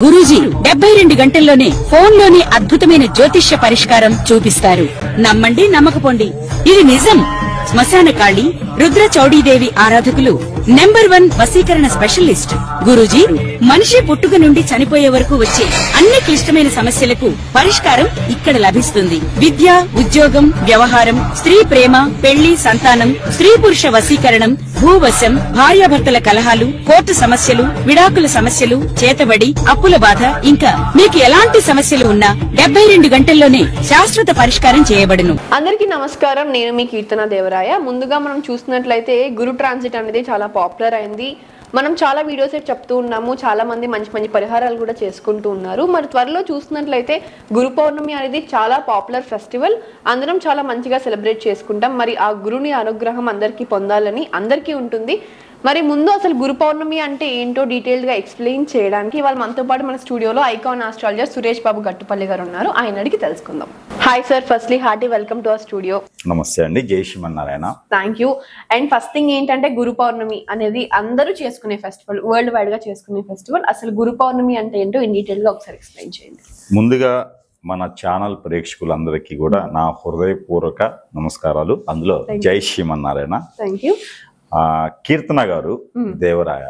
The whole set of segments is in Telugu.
గురూజీ 72 గంటల్లోనే ఫోన్ లోని అద్భుతమైన జ్యోతిష్య పరిష్కారం చూపిస్తారు. నమ్మండి నమ్మకపోండి, ఇది నిజం. శ్మశాన కాళి రుద్ర చౌడీదేవి ఆరాధకులు నంబర్ 1 వశీకరణ స్పెషలిస్ట్ గురూజీ. మనిషి పుట్టుక నుండి చనిపోయే వరకు వచ్చే అన్ని క్లిష్టమైన సమస్యలకు పరిష్కారం ఇక్కడ లభిస్తుంది. విద్య, ఉద్యోగం, వ్యవహారం, స్త్రీ ప్రేమ, పెళ్లి, సంతానం, స్త్రీ పురుష వశీకరణం, భూవశం, భార్యాభర్తల కలహాలు, కోర్టు సమస్యలు, విడాకుల సమస్యలు, చేతబడి, అప్పుల బాధ, ఇంకా మీకు ఎలాంటి సమస్యలు ఉన్నా 72 గంటల్లోనే శాశ్వత పరిష్కారం చేయబడును. అందరికీ నమస్కారం. నేను మీ కీర్తన దేవరాయ. ముందుగా మనం చూస్తున్నట్లయితే గురు ట్రాన్సిట్ అనేది చాలా పాపులర్ అయింది. మనం చాలా వీడియోస్ చెప్తూ ఉన్నాము, చాలా మంది మంచి మంచి పరిహారాలు కూడా చేసుకుంటూ ఉన్నారు. మరి త్వరలో చూస్తున్నట్లయితే గురు పౌర్ణమి అనేది చాలా పాపులర్ ఫెస్టివల్. అందరం చాలా మంచిగా సెలబ్రేట్ చేసుకుంటాం. మరి ఆ గురుని అనుగ్రహం అందరికీ పొందాలని అందరికీ ఉంటుంది. మరి ముందు అసలు గురు పౌర్ణమి అంటే ఏంటో డీటెయిల్డ్ గా ఎక్స్ప్లెయిన్ చేయడానికి ఇవాళ మనతో పాటు మన స్టూడియోలో ఐకాన్ ఆస్ట్రాలజర్ సురేష్ బాబు గట్టుపల్లి గారు ఉన్నారు. ఆయన అడిగి తెలుసుకుందాం. Hi sir, firstly hearty welcome to our studio. నమస్తే అండి, జై Srimannarayana. Thank you. And first thing ఏంటంటే గురు పౌర్ణమి అనేది అందరూ చేసుకునే ఫెస్టివల్, వరల్డ్ వైడ్ గా చేసుకునే ఫెస్టివల్. అసలు గురు పౌర్ణమి అంటే ఏంటో ఇన్ డీటెయిల్ గా ఒకసారి ఎక్స్ప్లెయిన్ చేయండి. ముందుగా మన ఛానల్ ప్రేక్షకులందరికీ కూడా నా హృదయపూర్వక నమస్కారాలు, అందులో జై శ్రీమన్నారాయణ. Thank you. కీర్తన గారు దేవరాయ,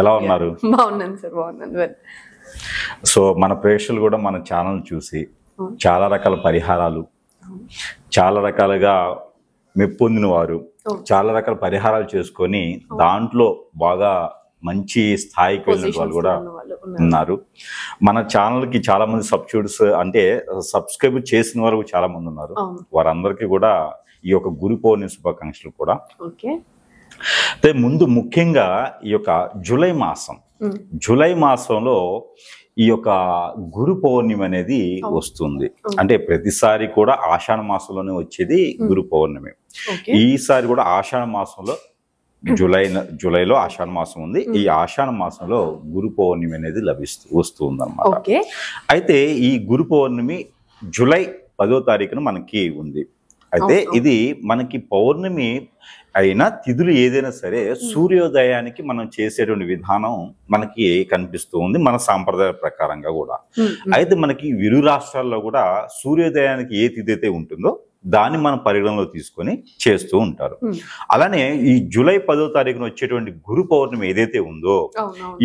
ఎలా ఉన్నారు? బాగున్నాను సార్, బాగున్నాను. సో మన ప్రేక్షకులు కూడా మన ఛానల్ చూసి చాలా రకాల పరిహారాలు, చాలా రకాలుగా మెప్పొందిన వారు, చాలా రకాల పరిహారాలు చేసుకొని దాంట్లో బాగా మంచి స్థాయికి వెళ్ళిన వాళ్ళు కూడా ఉన్నారు. మన ఛానల్ కి చాలా మంది సబ్స్క్రైబర్స్, అంటే సబ్స్క్రైబ్ చేసిన వారు చాలా మంది ఉన్నారు. వారందరికీ కూడా ఈ యొక్క గురు పౌర్ణమి శుభాకాంక్షలు కూడా. ముందు ముఖ్యంగా ఈ యొక్క జూలై మాసంలో ఈ యొక్క గురు పౌర్ణమి అనేది వస్తుంది. అంటే ప్రతిసారి కూడా ఆషాఢ మాసంలోనే వచ్చేది గురు పౌర్ణమి. ఈసారి కూడా ఆషాఢ మాసంలో జూలైలో ఆషాఢ మాసం ఉంది. ఈ ఆషాఢ మాసంలో గురు పౌర్ణమి అనేది వస్తుంది అన్నమాట. అయితే ఈ గురు పౌర్ణమి జూలై 10వ తారీఖున మనకి ఉంది. అయితే ఇది మనకి పౌర్ణమి అయినా తిథులు ఏదైనా సరే సూర్యోదయానికి మనం చేసేటువంటి విధానం మనకి కనిపిస్తూ ఉంది, మన సాంప్రదాయ ప్రకారంగా కూడా. అయితే మనకి ఇరు రాష్ట్రాల్లో కూడా సూర్యోదయానికి ఏ తిథి అయితే ఉంటుందో దాన్ని మనం పరిగణలో తీసుకొని చేస్తూ ఉంటారు. అలానే ఈ జూలై 10వ తారీఖున వచ్చేటువంటి గురు పౌర్ణమి ఏదైతే ఉందో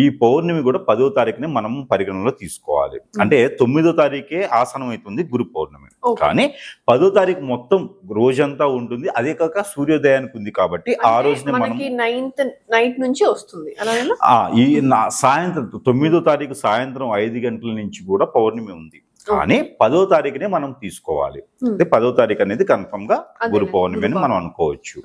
ఈ పౌర్ణమి కూడా 10వ తారీఖుని మనం పరిగణలో తీసుకోవాలి. అంటే 9వ తారీఖే ఆసనం అవుతుంది గురు పౌర్ణమి, కానీ 10వ తారీఖు మొత్తం రోజంతా ఉంటుంది. అదే కాక సూర్యోదయానికి ఉంది కాబట్టి ఆ రోజునే మనం నైట్ నుంచి వస్తుంది. ఈ సాయంత్రం 9వ తారీఖు సాయంత్రం 5 గంటల నుంచి కూడా పౌర్ణమి ఉంది, కానీ 10వ తారీఖునే మనం తీసుకోవాలి. అంటే 10వ తారీఖు అనేది కన్ఫర్మ్ గా గురు పౌర్ణమి అని మనం అనుకోవచ్చు.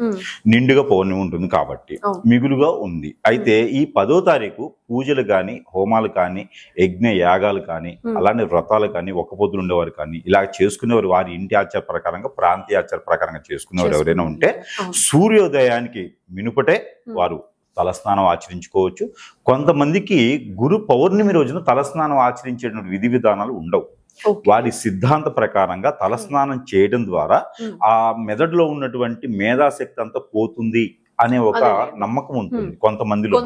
నిండుగా పౌర్ణమి ఉంటుంది కాబట్టి మిగులుగా ఉంది. అయితే ఈ 10వ తారీఖు పూజలు కానీ, హోమాలు కానీ, యజ్ఞ యాగాలు కానీ, అలానే వ్రతాలు కానీ, ఒక్క పొద్దులు ఉండేవారు కానీ, ఇలా చేసుకునేవారు వారి ఇంటి ఆచార ప్రకారంగా, ప్రాంతీయ ఆచార ప్రకారంగా చేసుకునేవారు ఎవరైనా ఉంటే సూర్యోదయానికి మినుపటే వారు తలస్నానం ఆచరించుకోవచ్చు. కొంతమందికి గురు పౌర్ణమి రోజున తలస్నానం ఆచరించేటువంటి విధి విధానాలు ఉండవు. వారి సిద్ధాంత ప్రకారంగా తలస్నానం చేయడం ద్వారా ఆ మెదడులో ఉన్నటువంటి మేధాశక్తి అంతా పోతుంది అనే ఒక నమ్మకం ఉంటుంది కొంతమందిలో.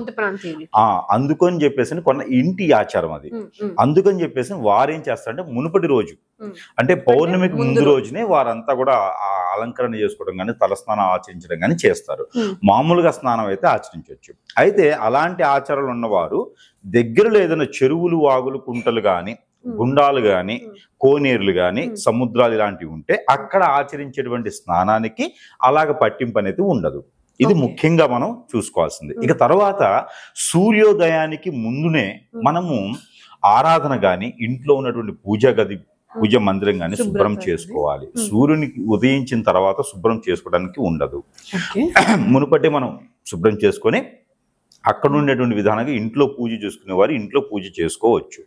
అందుకని చెప్పేసి కొన్న ఇంటి ఆచారం అది. అందుకని చెప్పేసి వారేం చేస్తారంటే మునుపటి రోజు, అంటే పౌర్ణమికి ముందు రోజునే వారంతా కూడా అలంకరణ చేసుకోవడం కానీ, తలస్నానం ఆచరించడం కానీ చేస్తారు. మామూలుగా స్నానం అయితే ఆచరించవచ్చు. అయితే అలాంటి ఆచారాలు ఉన్నవారు దగ్గరలో ఏదైనా చెరువులు, వాగులు, కుంటలు కానీ, గుండాలు గాని, కోనేరులు గాని, సముద్రాలు ఇలాంటివి ఉంటే అక్కడ ఆచరించేటువంటి స్నానానికి అలాగ పట్టింపు అనేది ఉండదు. ఇది ముఖ్యంగా మనం చూసుకోవాల్సింది. ఇక తర్వాత సూర్యోదయానికి ముందునే మనము ఆరాధన గాని, ఇంట్లో ఉన్నటువంటి పూజ మందిరం గాని శుభ్రం చేసుకోవాలి. సూర్యునికి ఉదయించిన తర్వాత శుభ్రం చేసుకోవడానికి ఉండదు. మునుపటి మనం శుభ్రం చేసుకొని అక్కడ ఉండేటువంటి విధానంగా ఇంట్లో పూజ చేసుకునే వారు ఇంట్లో పూజ చేసుకోవచ్చు.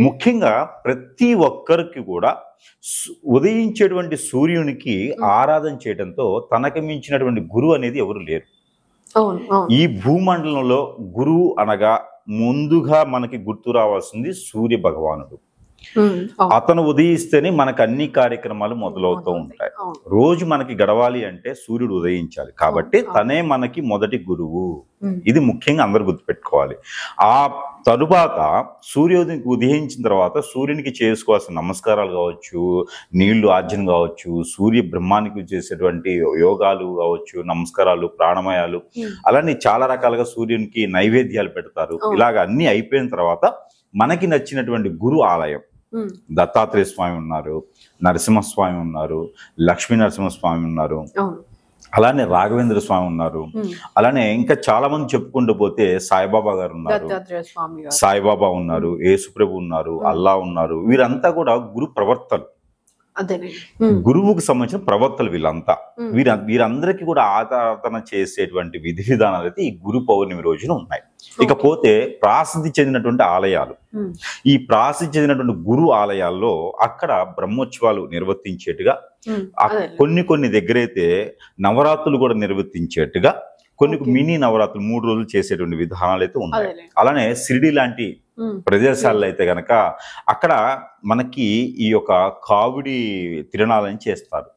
ముఖ్యంగా ప్రతి ఒక్కరికి కూడా ఉదయించేటువంటి సూర్యునికి ఆరాధన చేయడంతో తనకి మించినటువంటి గురువు అనేది ఎవరు లేరు. ఈ భూమండలంలో గురువు అనగా ముందుగా మనకి గుర్తు రావాల్సింది సూర్య భగవానుడు. అతను ఉదయిస్తేనే మనకు అన్ని కార్యక్రమాలు మొదలవుతూ ఉంటాయి. రోజు మనకి గడవాలి అంటే సూర్యుడు ఉదయించాలి, కాబట్టి తనే మనకి మొదటి గురువు. ఇది ముఖ్యంగా అందరు గుర్తుపెట్టుకోవాలి. ఆ తరువాత సూర్యోదయం ఉదయించిన తర్వాత సూర్యునికి చేసుకోవాల్సిన నమస్కారాలు కావచ్చు, నీళ్లు ఆర్జన కావచ్చు, సూర్య బ్రహ్మానికి చేసేటువంటి యోగాలు కావచ్చు, నమస్కారాలు, ప్రాణమయాలు, అలానే చాలా రకాలుగా సూర్యునికి నైవేద్యాలు పెడతారు. ఇలాగ అన్ని అయిపోయిన తర్వాత మనకి నచ్చినటువంటి గురు ఆలయం, దత్తాత్రేయ స్వామి ఉన్నారు, నరసింహస్వామి ఉన్నారు, లక్ష్మీ నరసింహస్వామి ఉన్నారు, అలానే రాఘవేంద్ర స్వామి ఉన్నారు, అలానే ఇంకా చాలా మంది చెప్పుకుంటూ పోతే సాయిబాబా గారు ఉన్నారు, సాయిబాబా ఉన్నారు, యేసుప్రభు ఉన్నారు, అల్లా ఉన్నారు. వీరంతా కూడా గురు ప్రవర్తలు, గురువుకు సంబంధించిన ప్రవక్తలు వీళ్ళంతా. వీరందరికీ కూడా ఆరాధన చేసేటువంటి విధి విధానాలు అయితే ఈ గురు పౌర్ణమి రోజున ఉన్నాయి. ఇకపోతే ప్రాసిద్ధి చెందినటువంటి ఆలయాలు, ఈ ప్రాసిద్ధి చెందినటువంటి గురు ఆలయాల్లో అక్కడ బ్రహ్మోత్సవాలు నిర్వర్తించేట్టుగా, కొన్ని దగ్గరైతే నవరాత్రులు కూడా నిర్వర్తించేట్టుగా, కొన్ని మినీ నవరాత్రులు 3 రోజులు చేసేటువంటి విధానాలు అయితే ఉన్నాయి. అలానే షిరిడి లాంటి ప్రదేశాల్లో అయితే గనక అక్కడ మనకి ఈ యొక్క కావిడి తిరణాలని చేస్తారు.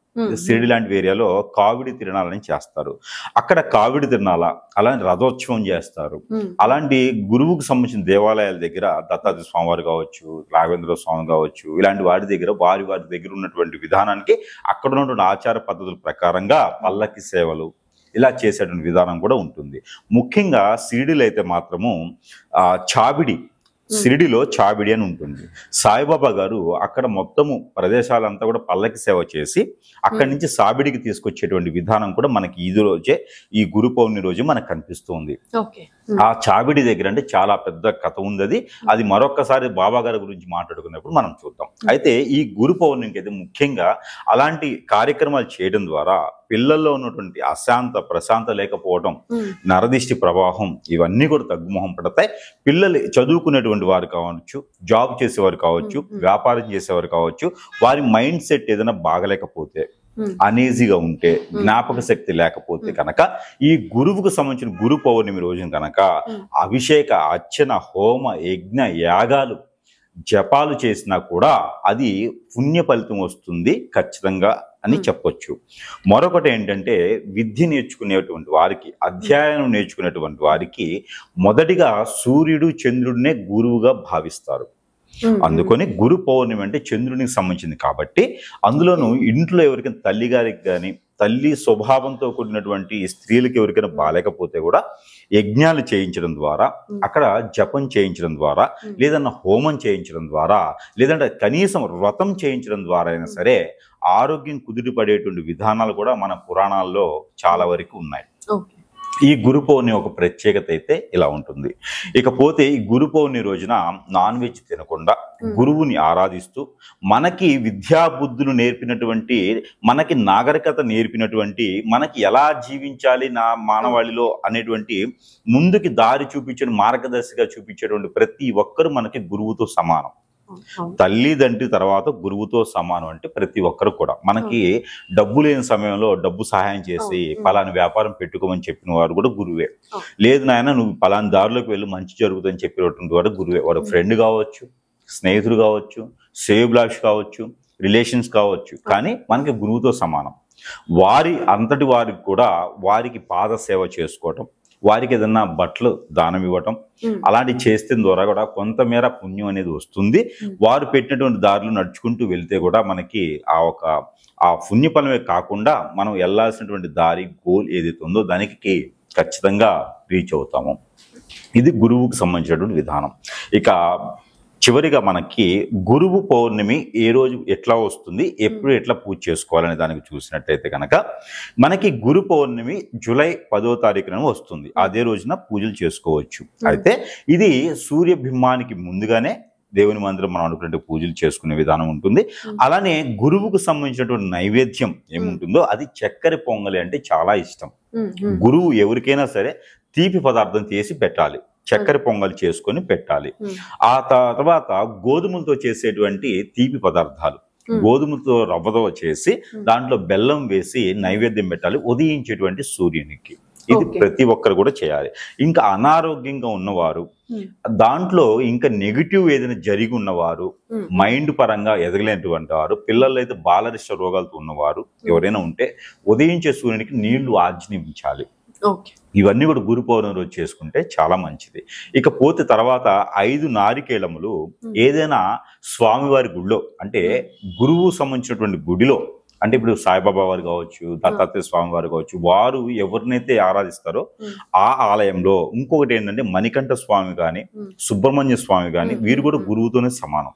షిరిడి లాంటి ఏరియాలో కావిడి తిరణాలని చేస్తారు. అక్కడ కావిడి తిరణాల, అలాంటి రథోత్సవం చేస్తారు. అలాంటి గురువుకు సంబంధించిన దేవాలయాల దగ్గర దత్తాత్రేయ స్వామివారు కావచ్చు, రాఘవేంద్ర స్వామి కావచ్చు, ఇలాంటి వారి దగ్గర వారి దగ్గర ఉన్నటువంటి విధానానికి అక్కడ ఉన్నటువంటి ఆచార పద్ధతుల ప్రకారంగా పల్లకి సేవలు ఇలా చేసేటువంటి విధానం కూడా ఉంటుంది. ముఖ్యంగా షిరిడీలో అయితే మాత్రము చాబిడి, షిరిడిలో చాబిడి అని ఉంటుంది. సాయిబాబా గారు అక్కడ మొత్తము ప్రదేశాలంతా కూడా పల్లకి సేవ చేసి అక్కడి నుంచి సాబిడికి తీసుకొచ్చేటువంటి విధానం కూడా మనకి ఈ రోజే, ఈ గురు పౌర్ణమి రోజు మనకు కనిపిస్తుంది. ఆ చాబిడి దగ్గర అంటే చాలా పెద్ద కథ ఉంది. అది మరొక్కసారి బాబా గారి గురించి మాట్లాడుకున్నప్పుడు మనం చూద్దాం. అయితే ఈ గురు పౌర్ణమికి అయితే ముఖ్యంగా అలాంటి కార్యక్రమాలు చేయడం ద్వారా పిల్లల్లో ఉన్నటువంటి అశాంత ప్రశాంత లేకపోవడం, నరదిష్టి ప్రవాహం, ఇవన్నీ కూడా తగ్గుముఖం పడతాయి. పిల్లలు చదువుకునేటువంటి వారు కావచ్చు, జాబ్ చేసేవారు కావచ్చు, వ్యాపారం చేసేవారు కావచ్చు, వారి మైండ్ సెట్ ఏదైనా బాగలేకపోతే, అనీజీగా ఉంటే, జ్ఞాపక శక్తి లేకపోతే కనుక ఈ గురువుకు సంబంధించిన గురు పౌర్ణమి రోజున కనుక అభిషేక, అర్చన, హోమ, యజ్ఞ, యాగాలు, జపాలు చేసినా కూడా అది పుణ్య ఫలితం వస్తుంది ఖచ్చితంగా అని చెప్పొచ్చు. మరొకటి ఏంటంటే విద్య నేర్చుకునేటువంటి వారికి, అధ్యయనం నేర్చుకునేటువంటి వారికి మొదటిగా సూర్యుడు చంద్రుడినే గురువుగా భావిస్తారు. అందుకని గురు పౌర్ణమి అంటే చంద్రునికి సంబంధించింది కాబట్టి అందులోనూ ఇంట్లో ఎవరికైనా తల్లి గారికి కానీ, తల్లి స్వభావంతో కూడినటువంటి స్త్రీలకు ఎవరికైనా బాలేకపోతే కూడా యజ్ఞాలు చేయించడం ద్వారా, అక్కడ జపం చేయించడం ద్వారా, లేదన్నా హోమం చేయించడం ద్వారా, లేదంటే కనీసం వ్రతం చేయించడం ద్వారా అయినా సరే ఆరోగ్యం కుదుటపడేటువంటి విధానాలు కూడా మన పురాణాల్లో చాలా వరకు ఉన్నాయి. ఈ గురు పౌర్ణమి ఒక ప్రత్యేకత అయితే ఇలా ఉంటుంది. ఇకపోతే ఈ గురు పౌర్ణమి రోజున నాన్ వెజ్ తినకుండా గురువుని ఆరాధిస్తూ మనకి విద్యాబుద్ధులు నేర్పినటువంటి, మనకి నాగరికత నేర్పినటువంటి, మనకి ఎలా జీవించాలి నా మానవాళిలో అనేటువంటి ముందుకి దారి చూపించే, మార్గదర్శిగా చూపించేటువంటి ప్రతి ఒక్కరు మనకి గురువుతో సమానం. తల్లిదండ్రి తర్వాత గురువుతో సమానం. అంటే ప్రతి ఒక్కరు కూడా మనకి డబ్బు లేని సమయంలో డబ్బు సహాయం చేసి పలాని వ్యాపారం పెట్టుకోమని చెప్పిన వారు కూడా గురువే. లేదు నాయన నువ్వు పలాని దారిలోకి వెళ్ళి మంచి జరుగుతుందని చెప్పినటువంటి వాడు గురువే. వాడు ఫ్రెండ్ కావచ్చు, స్నేహితుడు కావచ్చు, శ్రేయోభిలాషి కావచ్చు, రిలేషన్స్ కావచ్చు, కానీ మనకి గురువుతో సమానం. వారి అంతటి వారికి కూడా వారికి పాద సేవ చేసుకోవటం, వారికి ఏదన్నా బట్టలు దానం ఇవ్వటం, అలాంటి చేస్తే ద్వారా కూడా కొంతమేర పుణ్యం అనేది వస్తుంది. వారు పెట్టినటువంటి దారిలో నడుచుకుంటూ వెళ్తే కూడా మనకి ఆ పుణ్యఫలమే కాకుండా మనం వెళ్ళాల్సినటువంటి దారి, గోల్ ఏదైతే ఉందో దానికి ఖచ్చితంగా రీచ్ అవుతాము. ఇది గురువుకు సంబంధించినటువంటి విధానం. ఇక చివరిగా మనకి గురువు పౌర్ణమి ఏ రోజు ఎట్లా వస్తుంది, ఎప్పుడు ఎట్లా పూజ చేసుకోవాలనే దానికి చూసినట్టయితే కనుక మనకి గురు పౌర్ణమి జూలై 10వ తారీఖున వస్తుంది. అదే రోజున పూజలు చేసుకోవచ్చు. అయితే ఇది సూర్యబింబానికి ముందుగానే దేవుని మందిరం మనం అనుకున్నట్టు పూజలు చేసుకునే విధానం ఉంటుంది. అలానే గురువుకు సంబంధించినటువంటి నైవేద్యం ఏముంటుందో అది చక్కెర పొంగలి అంటే చాలా ఇష్టం. గురువు ఎవరికైనా సరే తీపి పదార్థం చేసి పెట్టాలి, చక్కెర పొంగలి చేసుకొని పెట్టాలి. ఆ తర్వాత గోధుమలతో చేసేటువంటి తీపి పదార్థాలు, గోధుమతో రవ్వతో చేసి దాంట్లో బెల్లం వేసి నైవేద్యం పెట్టాలి ఉదయించేటువంటి సూర్యునికి. ఇది ప్రతి ఒక్కరు కూడా చేయాలి. ఇంకా అనారోగ్యంగా ఉన్నవారు, దాంట్లో ఇంకా నెగిటివ్ ఏదైనా జరిగి ఉన్నవారు, మైండ్ పరంగా ఎదగలేనటువంటి వారు, పిల్లలు అయితే బాలరిష్ట రోగాలతో ఉన్నవారు ఎవరైనా ఉంటే ఉదయించే సూర్యునికి నీళ్లు ఆజ్ఞించాలి. ఇవన్నీ కూడా గురు పౌర్ణమి రోజు చేసుకుంటే చాలా మంచిది. ఇకపోతే తర్వాత 5 నారికేళములు ఏదైనా స్వామివారి గుడిలో, అంటే గురువు సంబంధించినటువంటి గుడిలో, అంటే ఇప్పుడు సాయిబాబా వారు కావచ్చు, దత్తాత్రేయ స్వామి వారు కావచ్చు, వారు ఎవరినైతే ఆరాధిస్తారో ఆ ఆలయంలో, ఇంకొకటి ఏంటంటే మణికంఠ స్వామి గాని, సుబ్రహ్మణ్య స్వామి గాని, వీరు కూడా గురువుతోనే సమానం.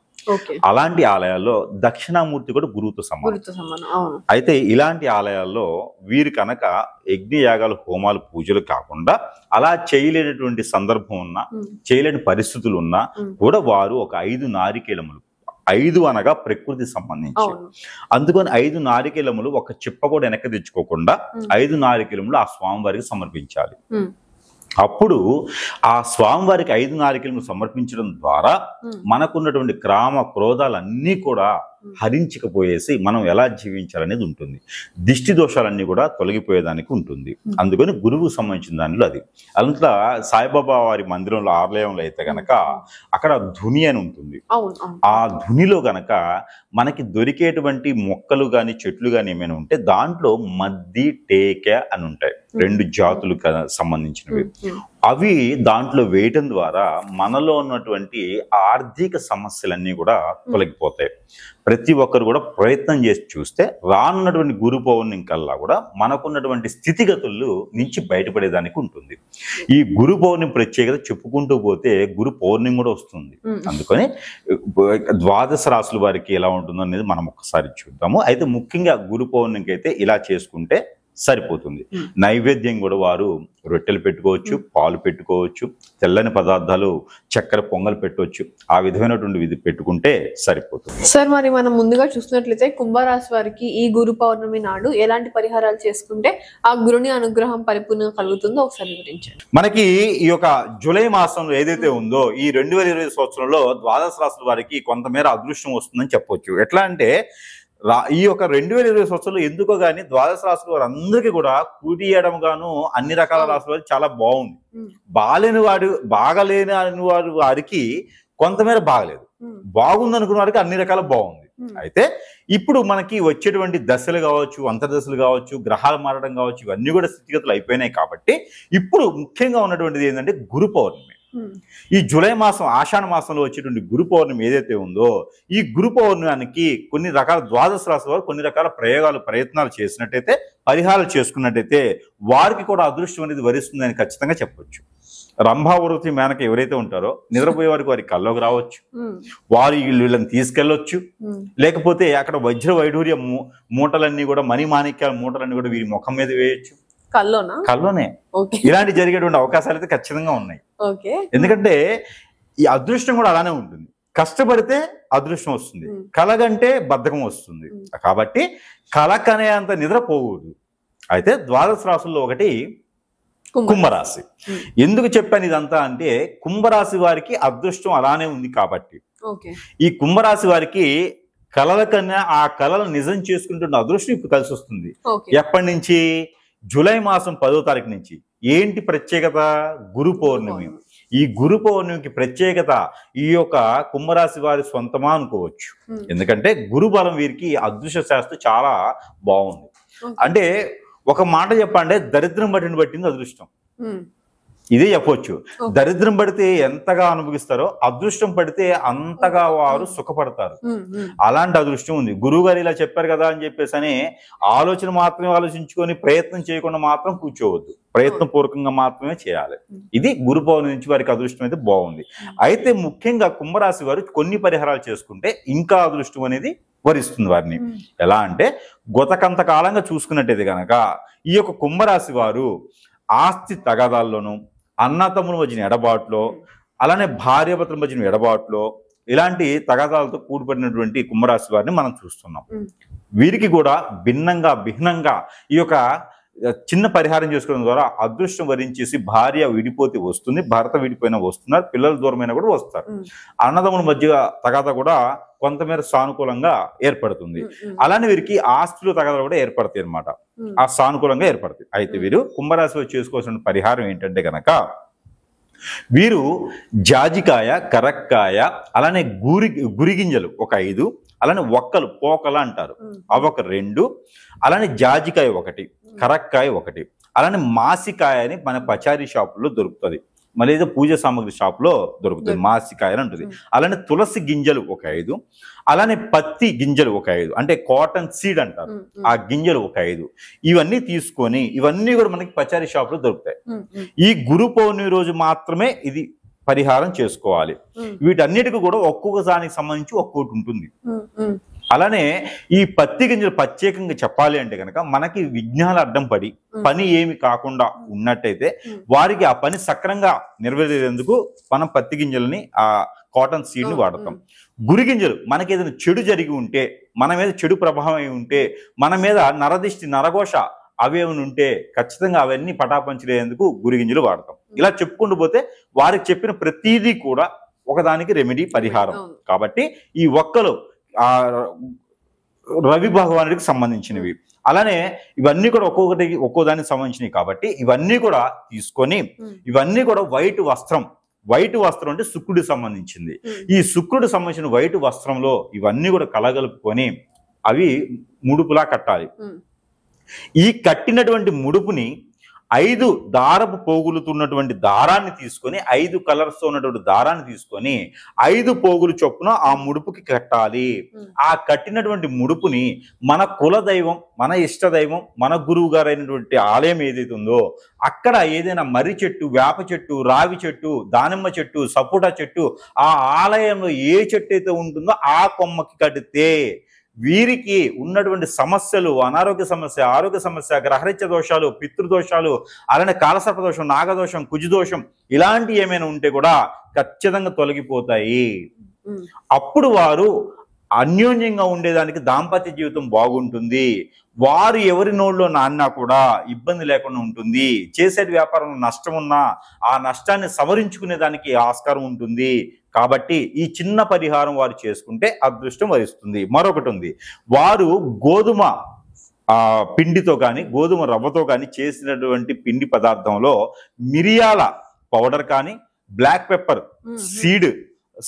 అలాంటి ఆలయాల్లో దక్షిణామూర్తి కూడా గురువుతో సమానం. అయితే ఇలాంటి ఆలయాల్లో వీరు కనుక యజ్ఞ యాగాలు, హోమాలు, పూజలు కాకుండా అలా చేయలేనటువంటి సందర్భం ఉన్నా, చేయలేని పరిస్థితులు ఉన్నా కూడా వారు ఒక 5 నారికేళములు, 5 అనగా ప్రకృతి సంబంధించి, అందుకని 5 నారికేళములు ఒక చిప్ప కూడా వెనక్కి తెచ్చుకోకుండా 5 నారికేళములు ఆ స్వామివారికి సమర్పించాలి. అప్పుడు ఆ స్వామివారికి 5 నారికేళములు సమర్పించడం ద్వారా మనకున్నటువంటి క్రామ క్రోధాలన్నీ కూడా హరించకపోయేసి మనం ఎలా జీవించాలనేది ఉంటుంది. దిష్టి దోషాలన్నీ కూడా తొలగిపోయేదానికి ఉంటుంది. అందుకని గురువుకు సంబంధించిన దానిలో అది. అంతా సాయిబాబా వారి మందిరంలో, ఆలయంలో అయితే గనక అక్కడ ధుని అని ఉంటుంది. ఆ ధునిలో గనక మనకి దొరికేటువంటి మొక్కలు గాని, చెట్లు గాని ఏమైనా ఉంటే దాంట్లో మద్ది, టేక అని ఉంటాయి, 2 జాతులు సంబంధించినవి. అవి దాంట్లో వేయటం ద్వారా మనలో ఉన్నటువంటి ఆర్థిక సమస్యలన్నీ కూడా తొలగిపోతాయి. ప్రతి ఒక్కరు కూడా ప్రయత్నం చేసి చూస్తే రానున్నటువంటి గురు పౌర్ణమి కల్లా కూడా మనకున్నటువంటి స్థితిగతులు నుంచి బయటపడేదానికి ఉంటుంది. ఈ గురు పౌర్ణమి ప్రత్యేకత చెప్పుకుంటూ పోతే గురు పౌర్ణమి కూడా వస్తుంది. అందుకని 12 రాసుల వారికి ఎలా ఉంటుందో అనేది మనం ఒకసారి చూద్దాము. అయితే ముఖ్యంగా గురు పౌర్ణమికి అయితే ఇలా చేసుకుంటే సరిపోతుంది. నైవేద్యం కూడా వారు రొట్టెలు పెట్టుకోవచ్చు, పాలు పెట్టుకోవచ్చు, తెల్లని పదార్థాలు, చక్కెర పొంగల్ పెట్టవచ్చు. ఆ విధమైనటువంటి విధి పెట్టుకుంటే సరిపోతుంది. సార్, మరి మనం ముందుగా చూసినట్లయితే కుంభరాశి వారికి ఈ గురు పౌర్ణమి నాడు ఎలాంటి పరిహారాలు చేసుకుంటే ఆ గురుని అనుగ్రహం పరిపూర్ణంగా కలుగుతుందో ఒకసారి వివరించండి. మనకి ఈ యొక్క జూలై మాసంలో ఏదైతే ఉందో ఈ 2020 సంవత్సరంలో 12 రాశుల వారికి కొంతమేర అదృష్టం వస్తుందని చెప్పొచ్చు. ఎట్లా అంటే ఈ యొక్క 2020 సంవత్సరంలో ఎందుకో గానీ 12 రాశుల వారు అందరికీ కూడా కుడి ఎడమ గాను అన్ని రకాల రాశుల వారికి చాలా బాగుంది. బాగలేని వారికి కొంతమేర బాగలేదు, బాగుంది అనుకున్న వారికి అన్ని రకాల బాగుంది. అయితే ఇప్పుడు మనకి వచ్చేటువంటి దశలు కావచ్చు, అంతర్దశలు కావచ్చు, గ్రహాలు మారడం కావచ్చు, ఇవన్నీ కూడా స్థితిగతులు అయిపోయినాయి. కాబట్టి ఇప్పుడు ముఖ్యంగా ఉన్నటువంటిది ఏంటంటే గురు పౌర్ణమి. ఈ జూలై మాసం, ఆషాఢ మాసంలో వచ్చేటువంటి గురు పౌర్ణమి ఏదైతే ఉందో ఈ గురు పౌర్ణమికి కొన్ని రకాల 12 రాశుల వారు కొన్ని రకాల ప్రయత్నాలు చేసినట్టయితే, పరిహారాలు చేసుకున్నట్టయితే వారికి కూడా అదృష్టం అనేది వరిస్తుందని ఖచ్చితంగా చెప్పొచ్చు. రంభావృతి మేనక ఎవరైతే ఉంటారో నిద్రపోయే వారికి వారి కల్లోకి రావచ్చు, వారు వీళ్ళని తీసుకెళ్లొచ్చు, లేకపోతే అక్కడ వజ్ర వైఢూర్య మూటలన్నీ కూడా, మణి మాణిక్యాల మూటలన్నీ కూడా వీరి ముఖం మీద వేయొచ్చు, కల్లోనే. ఇలాంటి జరిగేటువంటి అవకాశాలు అయితే ఖచ్చితంగా ఉన్నాయి. ఎందుకంటే ఈ అదృష్టం కూడా అలానే ఉంటుంది. కష్టపడితే అదృష్టం వస్తుంది, కలగంటే బద్ధకం వస్తుంది. కాబట్టి కలకనే అంత నిద్రపోకూడదు. అయితే 12 రాశుల్లో ఒకటి కుంభరాశి. ఎందుకు చెప్పాను ఇదంతా అంటే కుంభరాశి వారికి అదృష్టం అలానే ఉంది కాబట్టి ఈ కుంభరాశి వారికి కలల కన్నా ఆ కళలు నిజం చేసుకుంటున్న అదృష్టం ఇప్పుడు కలిసి వస్తుంది. ఎప్పటి నుంచి? జూలై మాసం 10వ తారీఖు నుంచి. ఏంటి ప్రత్యేకత? గురు పౌర్ణమి. ఈ గురు పౌర్ణమికి ప్రత్యేకత ఈ యొక్క కుంభరాశి వారి సొంతమా అనుకోవచ్చు. ఎందుకంటే గురు బలం వీరికి అదృష్ట శాస్త్రం చాలా బాగుంది. అంటే ఒక మాట చెప్పండి, దరిద్రం పట్టింది అదృష్టం, ఇదే చెప్పొచ్చు. దరిద్రం పడితే ఎంతగా అనుభవిస్తారో అదృష్టం పడితే అంతగా వారు సుఖపడతారు. అలాంటి అదృష్టం ఉంది. గురువు గారు ఇలా చెప్పారు కదా అని చెప్పేసి అని ఆలోచన మాత్రమే ఆలోచించుకొని ప్రయత్నం చేయకుండా మాత్రం కూర్చోవద్దు, ప్రయత్నపూర్వకంగా మాత్రమే చేయాలి. ఇది గురు పౌర్ణమి నుంచి వారికి అదృష్టం అయితే బాగుంది. అయితే ముఖ్యంగా కుంభరాశి వారు కొన్ని పరిహారాలు చేసుకుంటే ఇంకా అదృష్టం అనేది వరిస్తుంది వారిని. ఎలా అంటే గత కాలంగా చూసుకున్నట్టయితే కనుక ఈ యొక్క కుంభరాశి వారు ఆస్తి తగాదాల్లోనూ, అన్నతమ్ముల మధ్యన ఎడబాట్లో, అలానే భార్యాభర్తల మధ్యన ఎడబాట్లో, ఇలాంటి తగాదాలతో కూడిపడినటువంటి కుంభరాశి వారిని మనం చూస్తున్నాం. వీరికి కూడా భిన్నంగా ఈ యొక్క చిన్న పరిహారం చేసుకోవడం ద్వారా అదృష్టం వరించేసి భార్య విడిపోతే వస్తుంది, భర్త విడిపోయినా వస్తున్నారు, పిల్లల దూరమైనా కూడా వస్తారు. అన్నదమ్ముల మధ్య తగాదా కూడా కొంతమేర సానుకూలంగా ఏర్పడుతుంది. అలానే వీరికి ఆస్తులు తగాదాలు కూడా ఏర్పడతాయి అన్నమాట. ఆ సానుకూలంగా ఏర్పడతాయి. అయితే వీరు కుంభరాశిలో చేసుకోవాల్సిన పరిహారం ఏంటంటే కనుక వీరు జాజికాయ, కరక్కాయ, అలానే గురిగింజలు ఒక 5, అలానే ఒక్కలు పోకల అంటారు అవి ఒక 2, అలానే జాజికాయ 1, కరక్కాయ 1, అలానే మాసికాయ అని మన పచారీ షాపుల్లో దొరుకుతుంది, మళ్ళీ ఏదో పూజ సామాగ్రి షాప్లో దొరుకుతుంది, మాసికాయ అని ఉంటుంది. అలానే తులసి గింజలు ఒక 5, అలానే పత్తి గింజలు ఒక 5, అంటే కాటన్ సీడ్ అంటారు ఆ గింజలు ఒక 5. ఇవన్నీ తీసుకొని ఇవన్నీ కూడా మనకి పచారీ షాప్లో దొరుకుతాయి. ఈ గురు పౌర్ణమి రోజు మాత్రమే ఇది పరిహారం చేసుకోవాలి. వీటన్నిటికీ కూడా ఒక్కొక్క దానికి సంబంధించి ఒక్కొక్కటి ఉంటుంది. అలానే ఈ పత్తి గింజలు ప్రత్యేకంగా చెప్పాలి అంటే కనుక మనకి విఘ్నాలు అడ్డం పడి పని ఏమి కాకుండా ఉన్నట్టయితే వారికి ఆ పని సక్రంగా నెరవేరేందుకు మనం పత్తి గింజలని ఆ కాటన్ సీడ్ ని వాడతాం. గురిగింజలు మనకి ఏదైనా చెడు జరిగి ఉంటే, మన మీద చెడు ప్రభావం అయి ఉంటే, మన మీద నరదిష్టి నరఘోష అవేమి ఉంటే ఖచ్చితంగా అవన్నీ పటాపంచలేందుకు గురిగింజలు వాడతాం. ఇలా చెప్పుకుంటూ పోతే వారికి చెప్పిన ప్రతిదీ కూడా ఒకదానికి రెమెడీ పరిహారం. కాబట్టి ఈ ఒక్కలు ఆ రవి భగవానుడికి సంబంధించినవి. అలానే ఇవన్నీ కూడా ఒక్కొక్కటి ఒక్కో దానికి సంబంధించినవి కాబట్టి ఇవన్నీ కూడా తీసుకొని ఇవన్నీ కూడా వైట్ వస్త్రం అంటే శుక్రుడికి సంబంధించింది. ఈ శుక్రుడికి సంబంధించిన వైట్ వస్త్రంలో ఇవన్నీ కూడా కలగలుపుకొని అవి ముడుపులా కట్టాలి. ఈ కట్టినటువంటి ముడుపుని 5 దారపు పోగులుతున్నటువంటి దారాన్ని తీసుకొని 5 కలర్స్ ఉన్నటువంటి దారాన్ని తీసుకొని 5 పోగులు చొప్పున ఆ ముడుపుకి కట్టాలి. ఆ కట్టినటువంటి ముడుపుని మన కులదైవం, మన ఇష్టదైవం, మన గురువు గారు అయినటువంటి ఆలయం ఏదైతే ఉందో అక్కడ ఏదైనా మర్రి చెట్టు, వేప చెట్టు, రావి చెట్టు, దానిమ్మ చెట్టు, సపోటా చెట్టు, ఆ ఆలయంలో ఏ చెట్టు అయితే ఉంటుందో ఆ కొమ్మకి కడితే వీరికి ఉన్నటువంటి సమస్యలు, అనారోగ్య సమస్య, ఆరోగ్య సమస్య, గ్రహరీత్య దోషాలు, పితృదోషాలు, అలానే కాలసర్ప దోషం, నాగదోషం, కుజదోషం ఇలాంటి ఏమైనా ఉంటే కూడా ఖచ్చితంగా తొలగిపోతాయి. అప్పుడు వారు అన్యోన్యంగా ఉండేదానికి దాంపత్య జీవితం బాగుంటుంది. వారు ఎవరి నోళ్ళలో నాన్నా కూడా ఇబ్బంది లేకుండా ఉంటుంది. చేసే వ్యాపారంలో నష్టం ఉన్నా ఆ నష్టాన్ని సవరించుకునే దానికి ఆస్కారం ఉంటుంది. కాబట్టి ఈ చిన్న పరిహారం వారు చేసుకుంటే అదృష్టం వరిస్తుంది. మరొకటి ఉంది, వారు గోధుమ పిండితో కానీ గోధుమ రవ్వతో కానీ చేసినటువంటి పిండి పదార్థంలో మిరియాల పౌడర్ కానీ బ్లాక్ పెప్పర్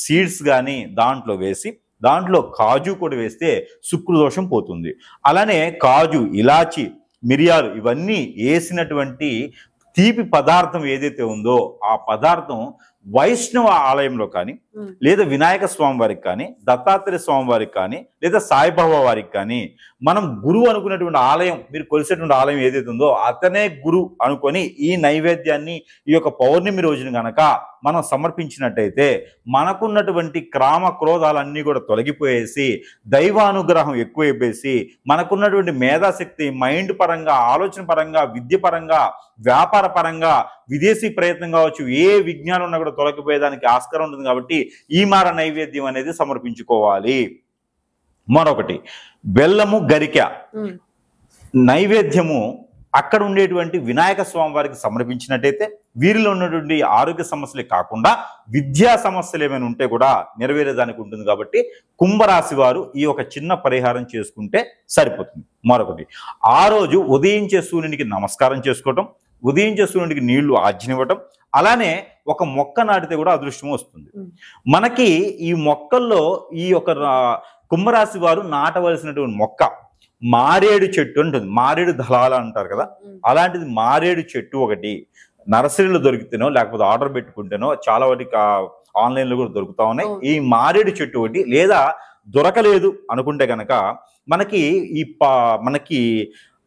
సీడ్స్ కానీ దాంట్లో వేసి దాంట్లో కాజు కూడా వేస్తే శుక్రదోషం పోతుంది. అలానే కాజు, ఇలాచి, మిరియాలు ఇవన్నీ వేసినటువంటి తీపి పదార్థం ఏదైతే ఉందో ఆ పదార్థం వైష్ణవ ఆలయంలో కానీ లేదా వినాయక స్వామి వారికి కానీ, దత్తాత్రేయ స్వామి వారికి కానీ, లేదా సాయిబాబా వారికి కానీ, మనం గురువు అనుకున్నటువంటి ఆలయం, మీరు కొలిసేటువంటి ఆలయం ఏదైతే ఉందో అతనే గురు అనుకొని ఈ నైవేద్యాన్ని ఈ యొక్క పౌర్ణమి రోజున గనక మనం సమర్పించినట్టయితే మనకున్నటువంటి క్రామ క్రోధాలన్నీ కూడా తొలగిపోయేసి దైవానుగ్రహం ఎక్కువైపోయేసి మనకున్నటువంటి మేధాశక్తి, మైండ్ పరంగా, ఆలోచన పరంగా, విద్య పరంగా, వ్యాపార పరంగా, విదేశీ ప్రయత్నం కావచ్చు, ఏ విజ్ఞానం ఉన్నా కూడా తొలగిపోయేదానికి ఆస్కారం ఉంటుంది. కాబట్టి ఈ మార నైవేద్యం అనేది సమర్పించుకోవాలి. మరొకటి బెల్లము, గరిక నైవేద్యము అక్కడ ఉండేటువంటి వినాయక స్వామి వారికి సమర్పించినట్టయితే వీరిలో ఉన్నటువంటి ఆరోగ్య సమస్యలే కాకుండా విద్యా సమస్యలు ఏమైనా ఉంటే కూడా నెరవేరేదానికి ఉంటుంది. కాబట్టి కుంభరాశి వారు ఈ ఒక చిన్న పరిహారం చేసుకుంటే సరిపోతుంది. మరొకటి, ఆ రోజు ఉదయించే సూర్యునికి నమస్కారం చేసుకోవటం, ఉదయించే సూర్యునికి నీళ్లు ఆజ్ఞనివ్వటం, అలానే ఒక మొక్క నాటితే కూడా అదృష్టం వస్తుంది. మనకి ఈ మొక్కల్లో ఈ యొక్క కుంభరాశి వారు నాటవలసినటువంటి మొక్క మారేడు చెట్టు ఉంటుంది. మారేడు దళాలు అంటారు కదా, అలాంటిది మారేడు చెట్టు ఒకటి నర్సరీలో దొరికితేనో లేకపోతే ఆర్డర్ పెట్టుకుంటేనో చాలా వాటికి ఆన్లైన్లో కూడా దొరుకుతా ఉన్నాయి. ఈ మారేడు చెట్టు ఒకటి, లేదా దొరకలేదు అనుకుంటే కనుక మనకి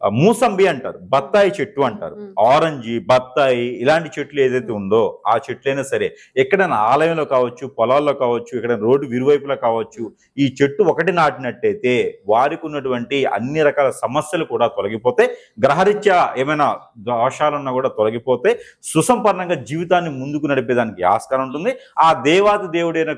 మూసంబి అంటారు, బత్తాయి చెట్టు అంటారు, ఆరెంజి, బత్తాయి ఇలాంటి చెట్లు ఏదైతే ఉందో ఆ చెట్లైనా సరే ఎక్కడైనా ఆలయంలో కావచ్చు, పొలాల్లో కావచ్చు, ఎక్కడైనా రోడ్డు విరువైపులో కావచ్చు, ఈ చెట్టు ఒకటి నాటినట్టయితే వారికి ఉన్నటువంటి అన్ని రకాల సమస్యలు కూడా తొలగిపోతే, గ్రహరీత్యా ఏమైనా దోషాలున్నా కూడా తొలగిపోతే సుసంపన్నంగా జీవితాన్ని ముందుకు నడిపేదానికి ఆస్కారం ఉంటుంది. ఆ దేవాది దేవుడైన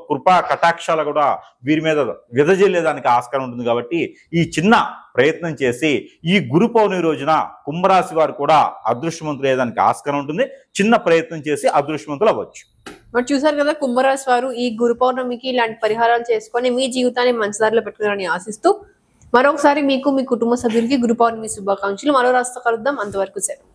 కృపా కటాక్షాలు కూడా వీరి మీద విదజల్లేదానికి ఆస్కారం ఉంటుంది. కాబట్టి ఈ చిన్న ప్రయత్నం చేసి ఈ గురు పౌర్ణమి రోజున కుంభరాశి వారు కూడా అదృష్టవంతులు అయ్యేదానికి ఆస్కారం ఉంటుంది. చిన్న ప్రయత్నం చేసి అదృష్టవంతులు అవ్వచ్చు. మరి చూసారు కదా, కుంభరాశి వారు ఈ గురు పౌర్ణమికి ఇలాంటి పరిహారాలు చేసుకొని మీ జీవితాన్ని మంచిదారిలో పెట్టుకున్నారని ఆశిస్తూ మరొకసారి మీకు మీ కుటుంబ సభ్యులకి గురు పౌర్ణమి శుభాకాంక్షలు. మరో రాష్ట్ర కలుద్దాం. అంతవరకు సెలవు.